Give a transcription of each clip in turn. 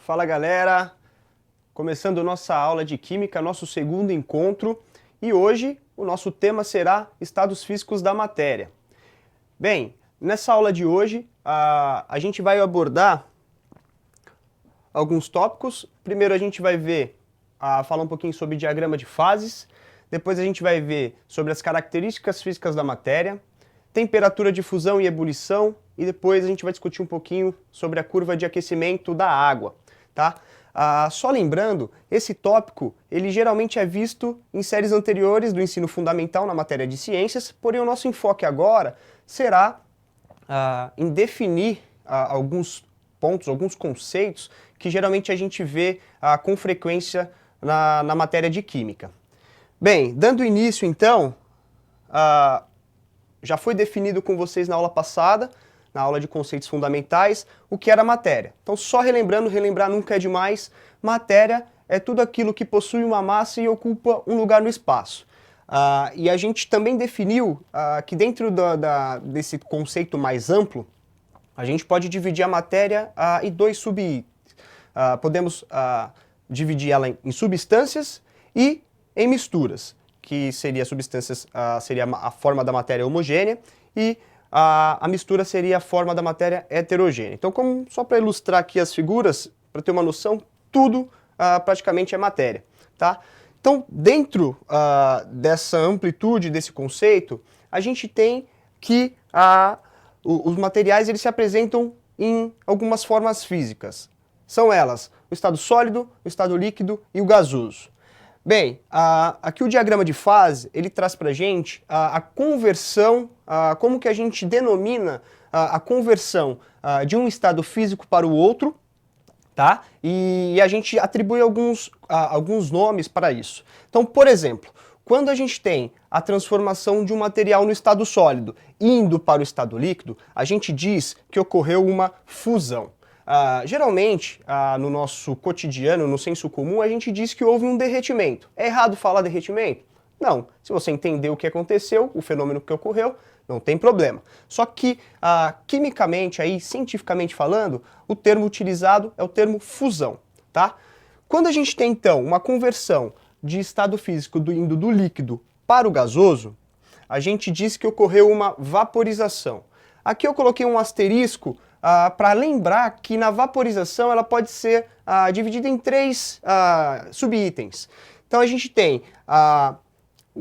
Fala galera, começando nossa aula de Química, nosso segundo encontro, e hoje o nosso tema será estados físicos da matéria. Bem, nessa aula de hoje a gente vai abordar alguns tópicos. Primeiro a gente vai falar um pouquinho sobre diagrama de fases, depois a gente vai ver sobre as características físicas da matéria, temperatura de fusão e ebulição, e depois a gente vai discutir um pouquinho sobre a curva de aquecimento da água, tá? Só lembrando, esse tópico, ele geralmente é visto em séries anteriores do ensino fundamental na matéria de ciências, porém o nosso enfoque agora será em definir alguns pontos, alguns conceitos que geralmente a gente vê com frequência na matéria de química. Bem, dando início então, já foi definido com vocês na aula passada, na aula de conceitos fundamentais, o que era matéria. Então, só relembrando, relembrar nunca é demais, matéria é tudo aquilo que possui uma massa e ocupa um lugar no espaço. E a gente também definiu que dentro desse conceito mais amplo, a gente pode dividir a matéria em dois subitens. Podemos dividir ela em substâncias e em misturas, que seria substâncias, seria a forma da matéria homogênea e a mistura seria a forma da matéria heterogênea. Então, só para ilustrar aqui as figuras, para ter uma noção, tudo praticamente é matéria, tá? Então, dentro dessa amplitude desse conceito, a gente tem que os materiais eles se apresentam em algumas formas físicas. São elas o estado sólido, o estado líquido e o gasoso. Bem, aqui o diagrama de fase, ele traz para a gente a conversão, como que a gente denomina a conversão de um estado físico para o outro, tá? E a gente atribui alguns nomes para isso. Então, por exemplo, quando a gente tem a transformação de um material no estado sólido indo para o estado líquido, a gente diz que ocorreu uma fusão. Geralmente, no nosso cotidiano, no senso comum, a gente diz que houve um derretimento. É errado falar derretimento? Não. Se você entender o que aconteceu, o fenômeno que ocorreu, não tem problema. Só que, quimicamente, cientificamente falando, o termo utilizado é o termo fusão, tá? Quando a gente tem, então, uma conversão de estado físico indo do líquido para o gasoso, a gente diz que ocorreu uma vaporização. Aqui eu coloquei um asterisco para lembrar que na vaporização ela pode ser dividida em três subitens. Então a gente tem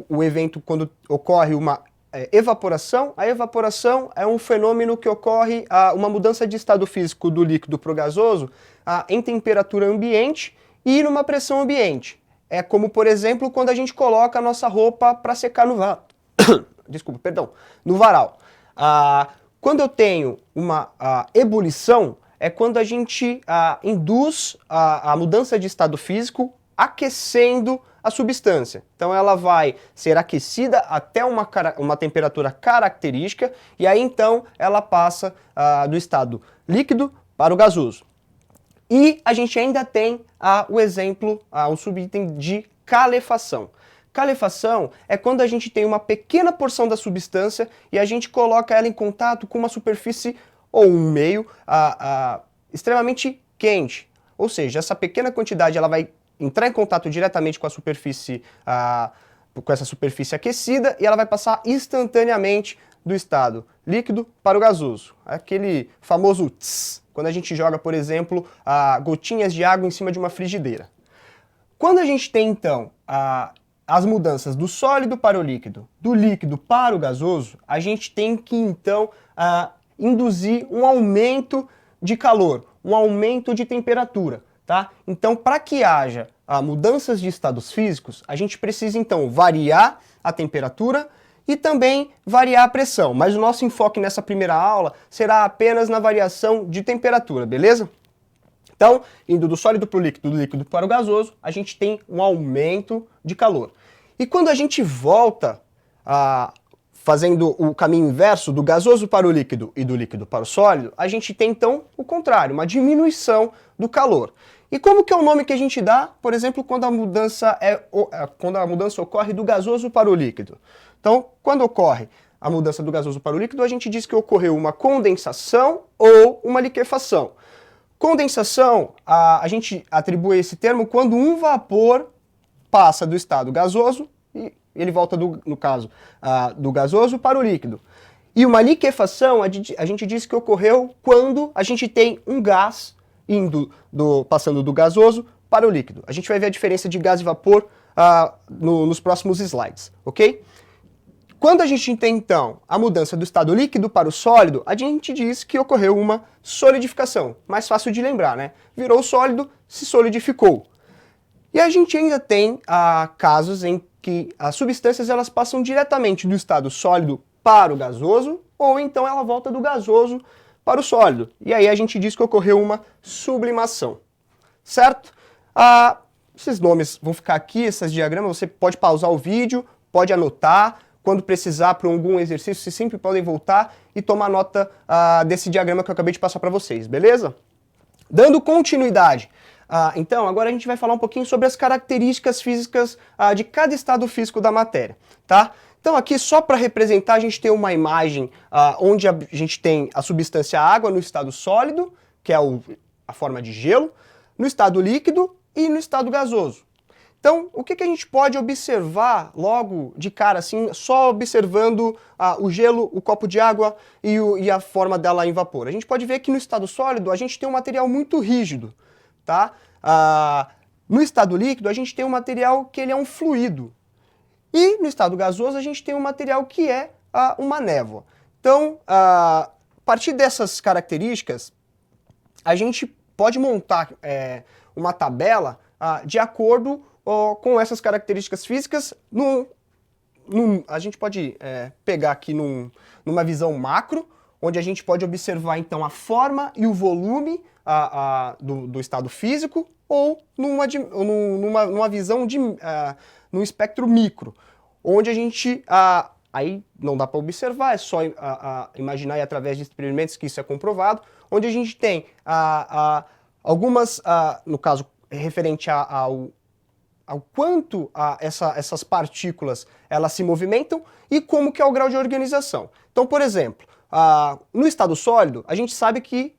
o evento quando ocorre uma evaporação. A evaporação é um fenômeno que ocorre uma mudança de estado físico do líquido para o gasoso em temperatura ambiente e numa pressão ambiente. É como, por exemplo, quando a gente coloca a nossa roupa para secar no varal. Desculpa, perdão, no varal. Quando eu tenho uma ebulição, é quando a gente induz a mudança de estado físico aquecendo a substância. Então ela vai ser aquecida até uma temperatura característica e aí então ela passa do estado líquido para o gasoso. E a gente ainda tem o exemplo, um subitem de calefação. Calefação é quando a gente tem uma pequena porção da substância e a gente coloca ela em contato com uma superfície ou um meio extremamente quente. Ou seja, essa pequena quantidade ela vai entrar em contato diretamente com a superfície, com essa superfície aquecida e ela vai passar instantaneamente do estado líquido para o gasoso. Aquele famoso tss, quando a gente joga, por exemplo, gotinhas de água em cima de uma frigideira. Quando a gente tem, então, as mudanças do sólido para o líquido, do líquido para o gasoso, a gente tem que, então, induzir um aumento de calor, um aumento de temperatura, tá? Então, para que haja mudanças de estados físicos, a gente precisa, então, variar a temperatura e também variar a pressão. Mas o nosso enfoque nessa primeira aula será apenas na variação de temperatura, beleza? Então, indo do sólido para o líquido, do líquido para o gasoso, a gente tem um aumento de calor. E quando a gente volta fazendo o caminho inverso do gasoso para o líquido e do líquido para o sólido, a gente tem então o contrário, uma diminuição do calor. E como que é o nome que a gente dá, por exemplo, quando a mudança ocorre do gasoso para o líquido? Então, quando ocorre a mudança do gasoso para o líquido, a gente diz que ocorreu uma condensação ou uma liquefação. Condensação, a gente atribui esse termo quando um vapor passa do estado gasoso e ele volta, no caso, do gasoso para o líquido. E uma liquefação, a gente diz que ocorreu quando a gente tem um gás passando do gasoso para o líquido. A gente vai ver a diferença de gás e vapor nos próximos slides, ok? Quando a gente tem, então, a mudança do estado líquido para o sólido, a gente diz que ocorreu uma solidificação. Mais fácil de lembrar, né? Virou sólido, se solidificou. E a gente ainda tem casos em que as substâncias elas passam diretamente do estado sólido para o gasoso, ou então ela volta do gasoso para o sólido. E aí a gente diz que ocorreu uma sublimação, certo? Esses nomes vão ficar aqui, esses diagramas, você pode pausar o vídeo, pode anotar. Quando precisar para algum exercício, vocês sempre podem voltar e tomar nota desse diagrama que eu acabei de passar para vocês, beleza? Dando continuidade, então agora a gente vai falar um pouquinho sobre as características físicas de cada estado físico da matéria, tá? Então aqui só para representar a gente tem uma imagem onde a gente tem a substância água no estado sólido, que é a forma de gelo, no estado líquido e no estado gasoso. Então, o que a gente pode observar logo de cara, assim, só observando o gelo, o copo de água e a forma dela em vapor? A gente pode ver que no estado sólido a gente tem um material muito rígido, tá? No estado líquido a gente tem um material que ele é um fluido. E no estado gasoso a gente tem um material que é uma névoa. Então, a partir dessas características, a gente pode montar uma tabela de acordo com essas características físicas. A gente pode pegar aqui numa visão macro, onde a gente pode observar então a forma e o volume do estado físico, ou numa visão num espectro micro, onde a gente, aí não dá para observar, é só imaginar através de experimentos que isso é comprovado, onde a gente tem algumas, no caso referente ao quanto essas partículas elas se movimentam e como que é o grau de organização. Então, por exemplo, no estado sólido, a gente sabe que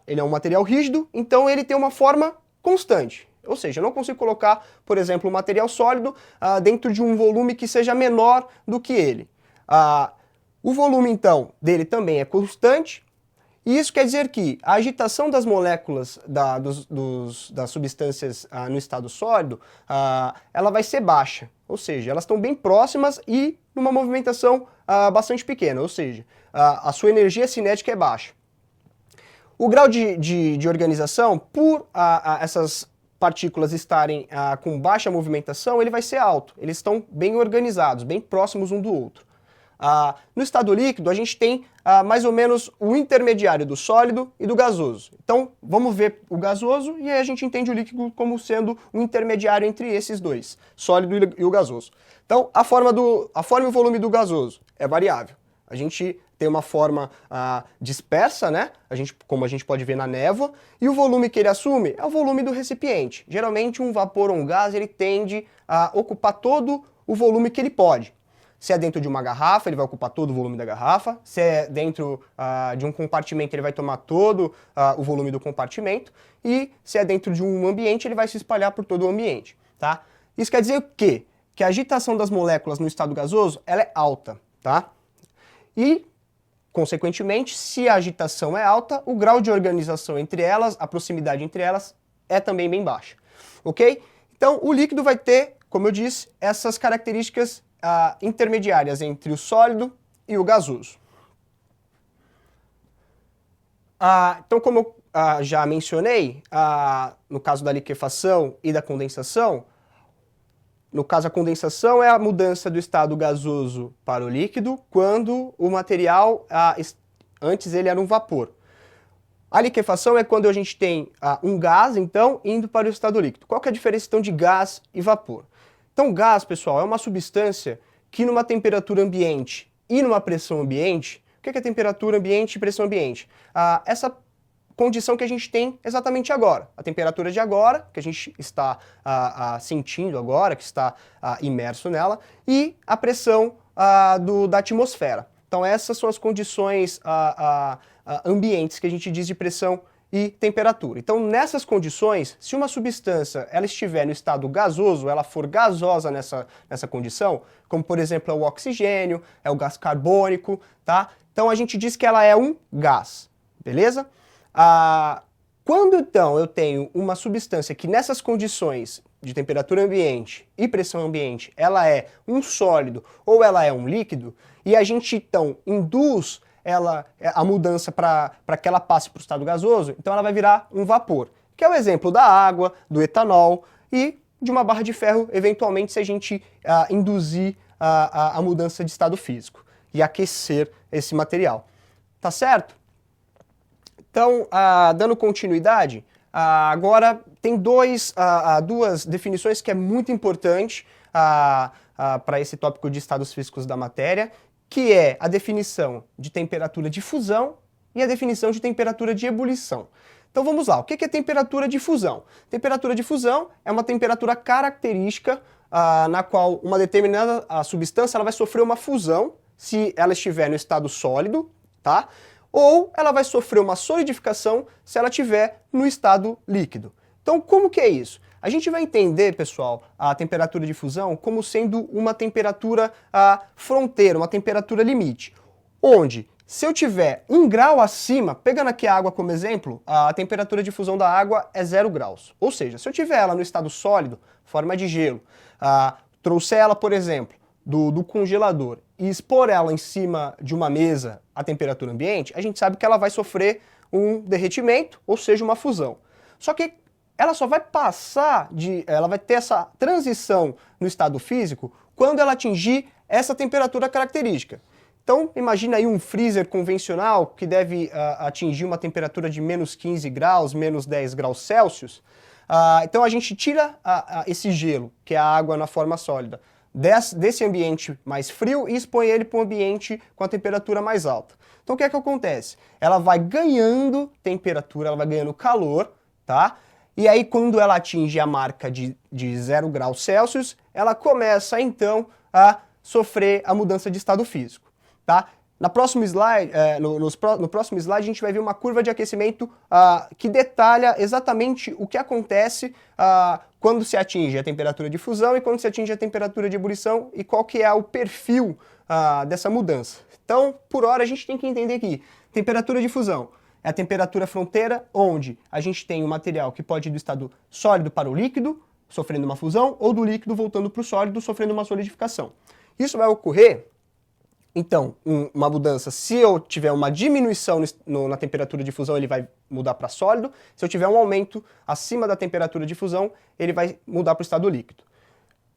ele é um material rígido, então ele tem uma forma constante. Ou seja, eu não consigo colocar, por exemplo, um material sólido dentro de um volume que seja menor do que ele. O volume, então, dele também é constante, e isso quer dizer que a agitação das moléculas das substâncias no estado sólido, ela vai ser baixa, ou seja, elas estão bem próximas e numa movimentação bastante pequena, ou seja, a sua energia cinética é baixa. O grau de organização, por essas partículas estarem com baixa movimentação, ele vai ser alto, eles estão bem organizados, bem próximos um do outro. No estado líquido, a gente tem mais ou menos o intermediário do sólido e do gasoso. Então, vamos ver o gasoso e aí a gente entende o líquido como sendo um intermediário entre esses dois, sólido e o gasoso. Então, a forma e o volume do gasoso é variável. A gente tem uma forma dispersa, né? Como a gente pode ver na névoa, e o volume que ele assume é o volume do recipiente. Geralmente, um vapor ou um gás, ele tende a ocupar todo o volume que ele pode. Se é dentro de uma garrafa, ele vai ocupar todo o volume da garrafa. Se é dentro de um compartimento, ele vai tomar todo o volume do compartimento. E se é dentro de um ambiente, ele vai se espalhar por todo o ambiente, tá? Isso quer dizer o quê? Que a agitação das moléculas no estado gasoso, ela é alta, tá? E, consequentemente, se a agitação é alta, o grau de organização entre elas, a proximidade entre elas, é também bem baixa, ok? Então, o líquido vai ter, como eu disse, essas características intermediárias entre o sólido e o gasoso. Então, como eu já mencionei, no caso da liquefação e da condensação, no caso a condensação é a mudança do estado gasoso para o líquido, quando o material, antes ele era um vapor. A liquefação é quando a gente tem um gás, então, indo para o estado líquido. Qual que é a diferença, então, de gás e vapor? Então, gás, pessoal, é uma substância que numa temperatura ambiente e numa pressão ambiente, o que é temperatura ambiente e pressão ambiente? Essa condição que a gente tem exatamente agora. A temperatura de agora, que a gente está sentindo agora, que está imerso nela, e a pressão da atmosfera. Então, essas são as condições ambientes que a gente diz de pressão e temperatura. Então, nessas condições, se uma substância ela estiver no estado gasoso, ela for gasosa nessa condição, como por exemplo é o oxigênio, é o gás carbônico, tá? Então a gente diz que ela é um gás, beleza? Quando então eu tenho uma substância que nessas condições de temperatura ambiente e pressão ambiente, ela é um sólido ou ela é um líquido, e a gente então induz a mudança para que ela passe para o estado gasoso, então ela vai virar um vapor, que é o exemplo da água, do etanol e de uma barra de ferro, eventualmente, se a gente induzir a mudança de estado físico e aquecer esse material. Tá certo? Então, dando continuidade, agora tem duas definições que é muito importante para esse tópico de estados físicos da matéria, que é a definição de temperatura de fusão e a definição de temperatura de ebulição. Então vamos lá, o que é temperatura de fusão? Temperatura de fusão é uma temperatura característica na qual uma determinada substância ela vai sofrer uma fusão, se ela estiver no estado sólido, tá? Ou ela vai sofrer uma solidificação se ela estiver no estado líquido. Então como que é isso? A gente vai entender, pessoal, a temperatura de fusão como sendo uma temperatura fronteira, uma temperatura limite, onde se eu tiver 1 grau acima, pegando aqui a água como exemplo, a temperatura de fusão da água é 0 graus. Ou seja, se eu tiver ela no estado sólido, forma de gelo, trouxer ela, por exemplo, do congelador e expor ela em cima de uma mesa à temperatura ambiente, a gente sabe que ela vai sofrer um derretimento, ou seja, uma fusão. Só que ela só vai ela vai ter essa transição no estado físico quando ela atingir essa temperatura característica. Então, imagina aí um freezer convencional que deve atingir uma temperatura de menos 15 graus, menos 10 graus Celsius. Então a gente tira esse gelo, que é a água na forma sólida, desse ambiente mais frio e expõe ele para um ambiente com a temperatura mais alta. Então o que é que acontece? Ela vai ganhando temperatura, ela vai ganhando calor, tá? E aí quando ela atinge a marca de 0 graus Celsius, ela começa então a sofrer a mudança de estado físico, tá? No próximo slide a gente vai ver uma curva de aquecimento que detalha exatamente o que acontece quando se atinge a temperatura de fusão e quando se atinge a temperatura de ebulição e qual que é o perfil dessa mudança. Então, por hora, a gente tem que entender que temperatura de fusão é a temperatura fronteira onde a gente tem um material que pode ir do estado sólido para o líquido, sofrendo uma fusão, ou do líquido voltando para o sólido, sofrendo uma solidificação. Isso vai ocorrer, então, uma mudança, se eu tiver uma diminuição na temperatura de fusão, ele vai mudar para sólido. Se eu tiver um aumento acima da temperatura de fusão, ele vai mudar para o estado líquido.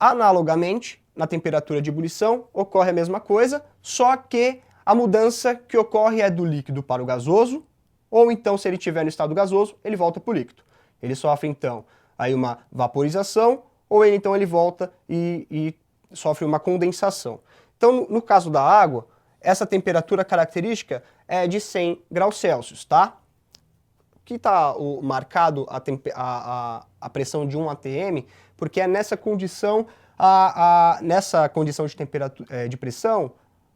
Analogamente, na temperatura de ebulição, ocorre a mesma coisa, só que a mudança que ocorre é do líquido para o gasoso, ou então, se ele estiver no estado gasoso, ele volta para o líquido. Ele sofre, então, aí uma vaporização, ou então ele volta e sofre uma condensação. Então, no caso da água, essa temperatura característica é de 100 graus Celsius, tá? Aqui está marcado a pressão de 1 atm, porque é nessa condição, de temperatura, de pressão,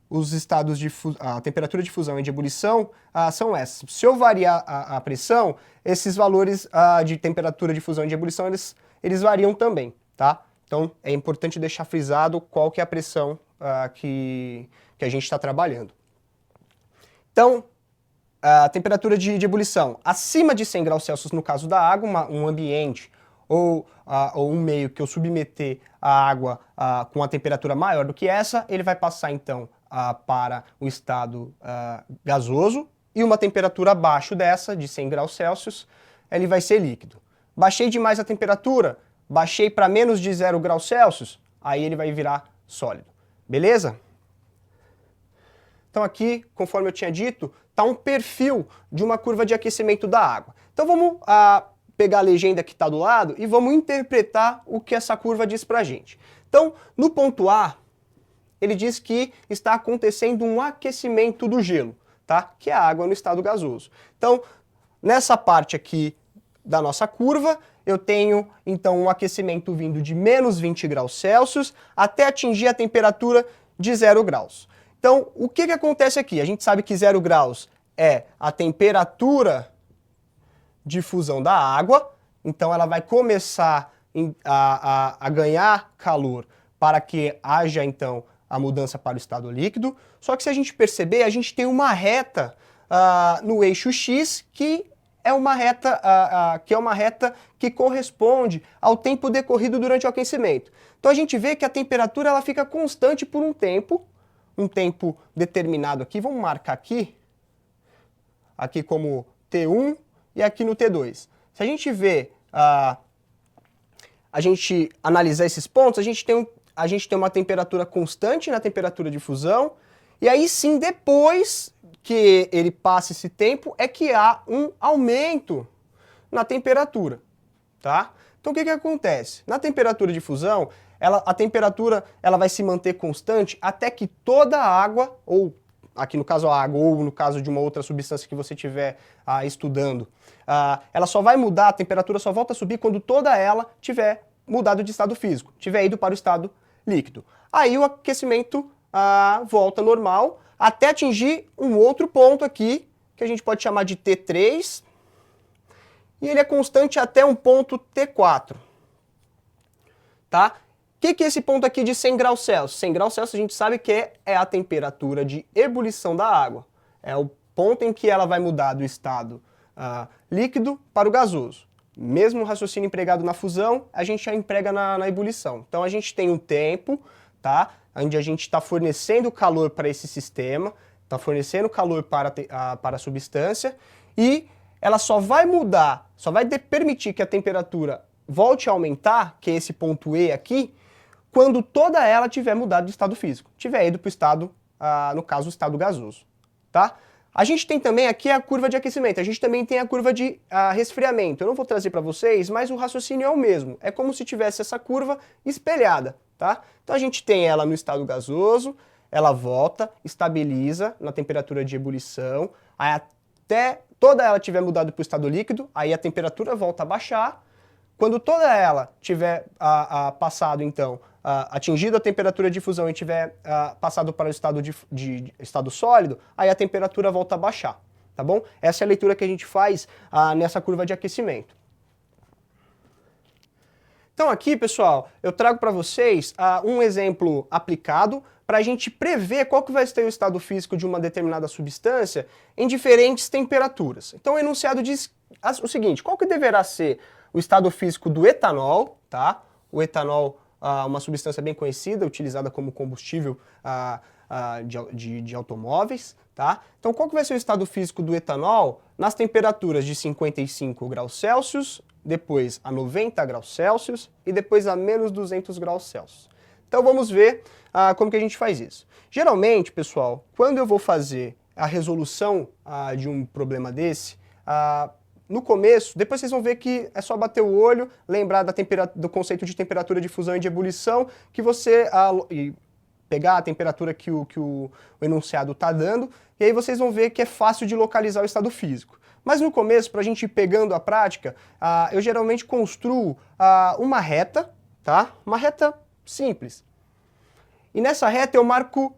os estados a temperatura de fusão e de ebulição são essas. Se eu variar a pressão, esses valores de temperatura de fusão e de ebulição, eles variam também, tá? Então, é importante deixar frisado qual que é a pressão que a gente está trabalhando. Então, a temperatura de ebulição acima de 100 graus Celsius, no caso da água, um ambiente ou um meio que eu submeter a água com a temperatura maior do que essa, ele vai passar então para o estado gasoso, e uma temperatura abaixo dessa, de 100 graus Celsius, ele vai ser líquido. Baixei demais a temperatura, baixei para menos de 0 graus Celsius, aí ele vai virar sólido. Beleza? Então aqui, conforme eu tinha dito, está um perfil de uma curva de aquecimento da água. Então vamos pegar a legenda que está do lado e vamos interpretar o que essa curva diz para a gente. Então, no ponto A, ele diz que está acontecendo um aquecimento do gelo, tá? Que é a água no estado gasoso. Então, nessa parte aqui da nossa curva, eu tenho, então, um aquecimento vindo de menos 20 graus Celsius até atingir a temperatura de 0 graus. Então, o que acontece aqui? A gente sabe que 0 graus é a temperatura de fusão da água, então ela vai começar a ganhar calor para que haja então a mudança para o estado líquido. Só que se a gente perceber, a gente tem uma reta no eixo X que é uma reta que corresponde ao tempo decorrido durante o aquecimento. Então a gente vê que a temperatura ela fica constante por um tempo determinado aqui. Vamos marcar aqui como T1 e aqui no T2. Se a gente vê, a gente analisar esses pontos, a gente tem uma temperatura constante na temperatura de fusão, e aí sim, depois que ele passa esse tempo, é que há um aumento na temperatura, tá? Então o que acontece? Na temperatura de fusão, a temperatura ela vai se manter constante até que toda a água, ou aqui no caso a água, ou no caso de uma outra substância que você estiver estudando, ela só vai mudar, a temperatura só volta a subir quando toda ela tiver mudado de estado físico, tiver ido para o estado líquido. Aí o aquecimento volta normal, até atingir um outro ponto aqui, que a gente pode chamar de T3, e ele é constante até um ponto T4. Tá? O que é esse ponto aqui de 100 graus Celsius? 100 graus Celsius a gente sabe que é a temperatura de ebulição da água. É o ponto em que ela vai mudar do estado líquido para o gasoso. Mesmo raciocínio empregado na fusão, a gente já emprega na ebulição. Então a gente tem um tempo, tá? Onde a gente está fornecendo calor para esse sistema, está fornecendo calor para a substância, e ela só vai mudar, só vai permitir que a temperatura volte a aumentar, que é esse ponto E aqui, quando toda ela tiver mudado de estado físico, tiver ido para o estado, no caso, o estado gasoso, tá? A gente tem também aqui a curva de aquecimento, a gente também tem a curva de resfriamento. Eu não vou trazer para vocês, mas o raciocínio é o mesmo. É como se tivesse essa curva espelhada, tá? Então a gente tem ela no estado gasoso, ela volta, estabiliza na temperatura de ebulição, aí até toda ela tiver mudado para o estado líquido, aí a temperatura volta a baixar. Quando toda ela tiver passado, então, atingido a temperatura de fusão e tiver passado para o estado de estado sólido, aí a temperatura volta a baixar, tá bom? Essa é a leitura que a gente faz nessa curva de aquecimento. Então aqui, pessoal, eu trago para vocês um exemplo aplicado para a gente prever qual que vai ser o estado físico de uma determinada substância em diferentes temperaturas. Então o enunciado diz o seguinte: qual que deverá ser o estado físico do etanol, tá? O etanol, uma substância bem conhecida, utilizada como combustível de automóveis, tá? Então, qual que vai ser o estado físico do etanol nas temperaturas de 55 graus Celsius, depois a 90 graus Celsius e depois a menos 200 graus Celsius? Então, vamos ver como que a gente faz isso. Geralmente, pessoal, quando eu vou fazer a resolução de um problema desse, no começo, depois vocês vão ver que é só bater o olho, lembrar do conceito de temperatura de fusão e de ebulição, que você pegar a temperatura que o enunciado está dando, e aí vocês vão ver que é fácil de localizar o estado físico. Mas no começo, para a gente ir pegando a prática, eu geralmente construo uma reta, tá? Uma reta simples. E nessa reta eu marco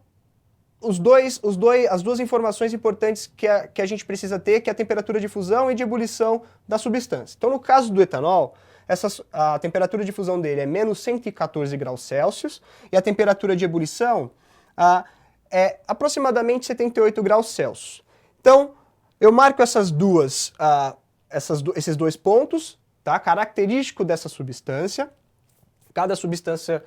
as duas informações importantes que a gente precisa ter, que é a temperatura de fusão e de ebulição da substância. Então, no caso do etanol, a temperatura de fusão dele é menos 114 graus Celsius e a temperatura de ebulição é aproximadamente 78 graus Celsius. Então, eu marco esses dois pontos, tá? Característico dessa substância. Cada substância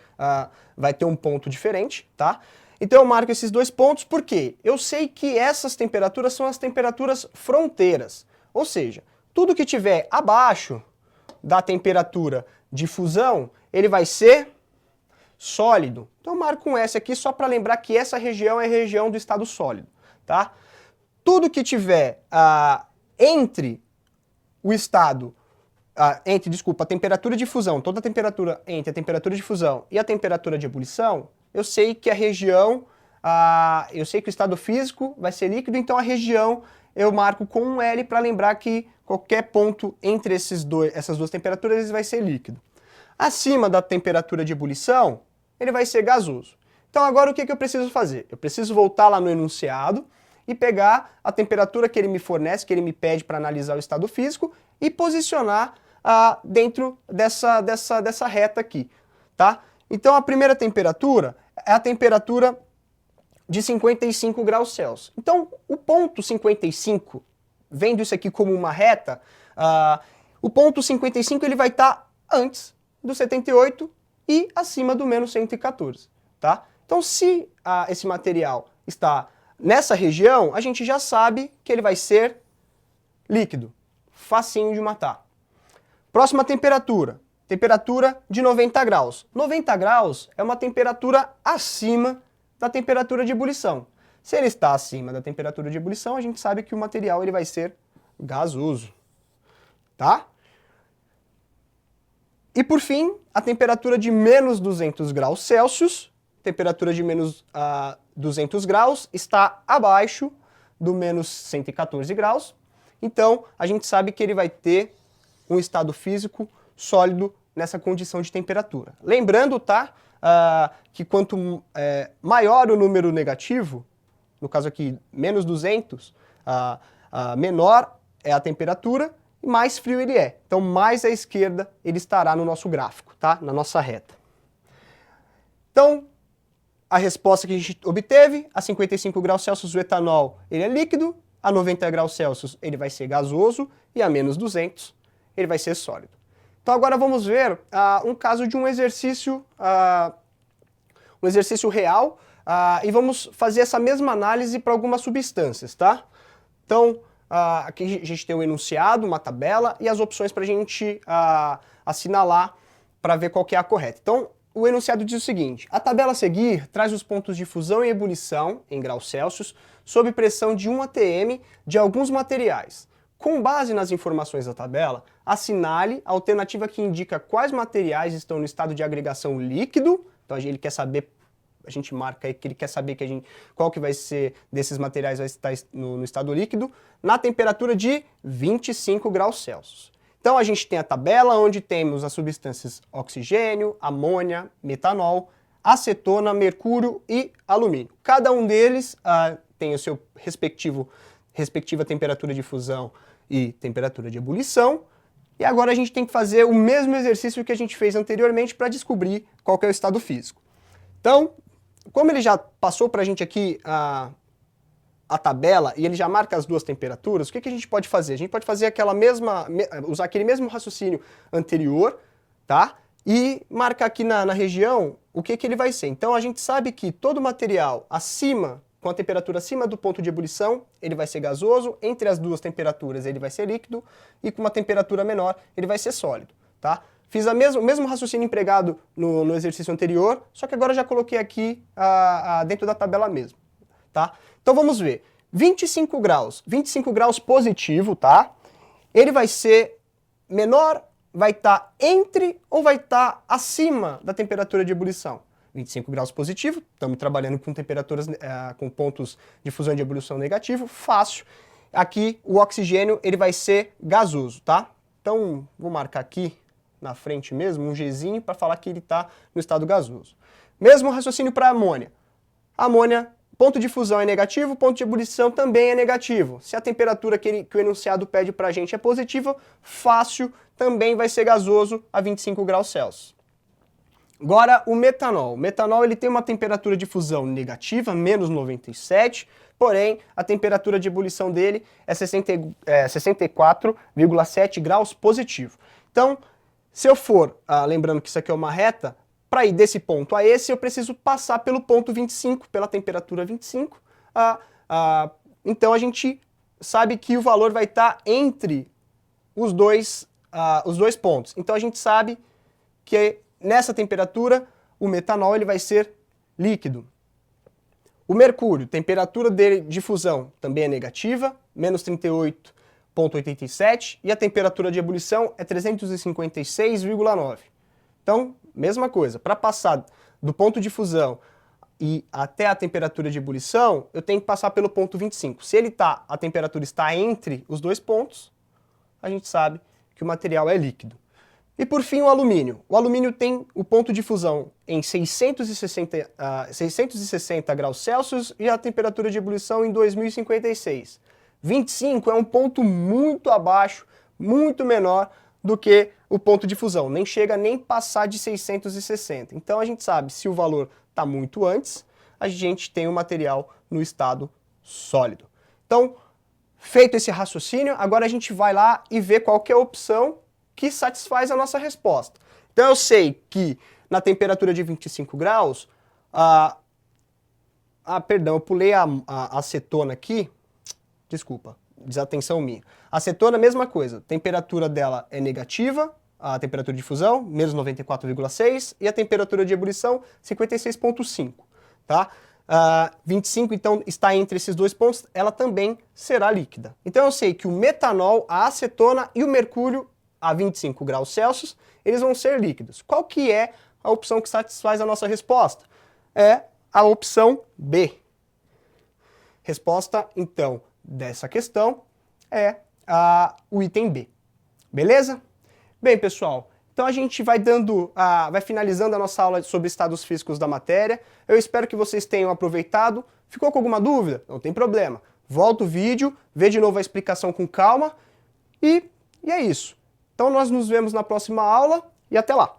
vai ter um ponto diferente, tá? Então eu marco esses dois pontos porque eu sei que essas temperaturas são as temperaturas fronteiras. Ou seja, tudo que estiver abaixo da temperatura de fusão, ele vai ser sólido. Então eu marco um S aqui só para lembrar que essa região é a região do estado sólido, tá? Tudo que tiver entre o estado, a temperatura de fusão, toda a temperatura entre a temperatura de fusão e a temperatura de ebulição, eu sei que a região, eu sei que o estado físico vai ser líquido, então a região eu marco com um L para lembrar que qualquer ponto entre essas duas temperaturas ele vai ser líquido. Acima da temperatura de ebulição, ele vai ser gasoso. Então agora o que eu preciso fazer? Eu preciso voltar lá no enunciado e pegar a temperatura que ele me fornece, que ele me pede para analisar o estado físico e posicionar dentro dessa reta aqui, tá? Então a primeira temperatura é a temperatura de 55 graus Celsius. Então o ponto 55, vendo isso aqui como uma reta, o ponto 55 ele vai estar antes do 78 e acima do menos 114, tá? Então se esse material está nessa região, a gente já sabe que ele vai ser líquido, facinho de matar. Próxima temperatura, temperatura de 90 graus. 90 graus é uma temperatura acima da temperatura de ebulição. Se ele está acima da temperatura de ebulição, a gente sabe que o material ele vai ser gasoso, tá? E por fim, a temperatura de menos 200 graus Celsius, temperatura de menos 200 graus, está abaixo do menos 114 graus. Então, a gente sabe que ele vai ter um estado físico sólido nessa condição de temperatura. Lembrando, tá, que quanto maior o número negativo, no caso aqui menos 200, menor é a temperatura e mais frio ele é. Então, mais à esquerda ele estará no nosso gráfico, tá, na nossa reta. Então, a resposta que a gente obteve, a 55 graus Celsius o etanol ele é líquido, a 90 graus Celsius ele vai ser gasoso e a menos 200 ele vai ser sólido. Então agora vamos ver um caso de um exercício real e vamos fazer essa mesma análise para algumas substâncias, tá? Então aqui a gente tem o enunciado, uma tabela e as opções para a gente assinalar para ver qual que é a correta. Então o enunciado diz o seguinte: a tabela a seguir traz os pontos de fusão e ebulição em graus Celsius sob pressão de 1 atm de alguns materiais. Com base nas informações da tabela, assinale a alternativa que indica quais materiais estão no estado de agregação líquido. Então ele quer saber, a gente marca aí que ele quer saber qual que vai ser desses materiais vai estar no estado líquido, na temperatura de 25 graus Celsius. Então a gente tem a tabela onde temos as substâncias oxigênio, amônia, metanol, acetona, mercúrio e alumínio. Cada um deles tem o seu respectiva temperatura de fusão e temperatura de ebulição. E agora a gente tem que fazer o mesmo exercício que a gente fez anteriormente para descobrir qual que é o estado físico. Então, como ele já passou para a gente aqui a tabela e ele já marca as duas temperaturas, o que a gente pode fazer? A gente pode fazer usar aquele mesmo raciocínio anterior, tá? E marcar aqui na região o que ele vai ser. Então a gente sabe que todo material com a temperatura acima do ponto de ebulição, ele vai ser gasoso, entre as duas temperaturas ele vai ser líquido, e com uma temperatura menor ele vai ser sólido, tá? Fiz o mesmo raciocínio empregado no exercício anterior, só que agora já coloquei aqui dentro da tabela mesmo, tá? Então vamos ver, 25 graus positivo, tá? Ele vai ser menor, vai estar entre ou vai estar acima da temperatura de ebulição? 25 graus positivo, estamos trabalhando com temperaturas, com pontos de fusão e de ebulição negativo, fácil. Aqui o oxigênio ele vai ser gasoso, tá? Então vou marcar aqui na frente mesmo um Gzinho para falar que ele está no estado gasoso. Mesmo raciocínio para a amônia. Amônia, ponto de fusão é negativo, ponto de ebulição também é negativo. Se a temperatura que o enunciado pede para a gente é positiva, fácil, também vai ser gasoso a 25 graus Celsius. Agora o metanol. O metanol ele tem uma temperatura de fusão negativa, menos 97, porém a temperatura de ebulição dele é 64,7 graus positivo. Então, se eu for, lembrando que isso aqui é uma reta, para ir desse ponto a esse eu preciso passar pelo ponto 25, pela temperatura 25, então a gente sabe que o valor vai estar entre os dois pontos. Então a gente sabe que nessa temperatura, o metanol ele vai ser líquido. O mercúrio, temperatura dele de fusão também é negativa, menos 38,87, e a temperatura de ebulição é 356,9. Então, mesma coisa, para passar do ponto de fusão e até a temperatura de ebulição, eu tenho que passar pelo ponto 25. Se a temperatura está entre os dois pontos, a gente sabe que o material é líquido. E por fim o alumínio. O alumínio tem o ponto de fusão em 660 graus Celsius e a temperatura de ebulição em 2056. 25 é um ponto muito abaixo, muito menor do que o ponto de fusão, nem chega nem passar de 660. Então a gente sabe, se o valor está muito antes, a gente tem o material no estado sólido. Então, feito esse raciocínio, agora a gente vai lá e vê qual que é a opção que satisfaz a nossa resposta. Então eu sei que na temperatura de 25 graus, perdão, eu pulei a acetona aqui, desculpa, desatenção minha. A acetona, mesma coisa, a temperatura dela é negativa, a temperatura de fusão, menos 94,6, e a temperatura de ebulição, 56,5, tá? 25, então, está entre esses dois pontos, ela também será líquida. Então eu sei que o metanol, a acetona e o mercúrio, a 25 graus Celsius, eles vão ser líquidos. Qual que é a opção que satisfaz a nossa resposta? É a opção B. Resposta, então, dessa questão é o item B. Beleza? Bem, pessoal, então a gente vai finalizando a nossa aula sobre estados físicos da matéria. Eu espero que vocês tenham aproveitado. Ficou com alguma dúvida? Não tem problema. Volta o vídeo, vê de novo a explicação com calma e é isso. Então nós nos vemos na próxima aula e até lá!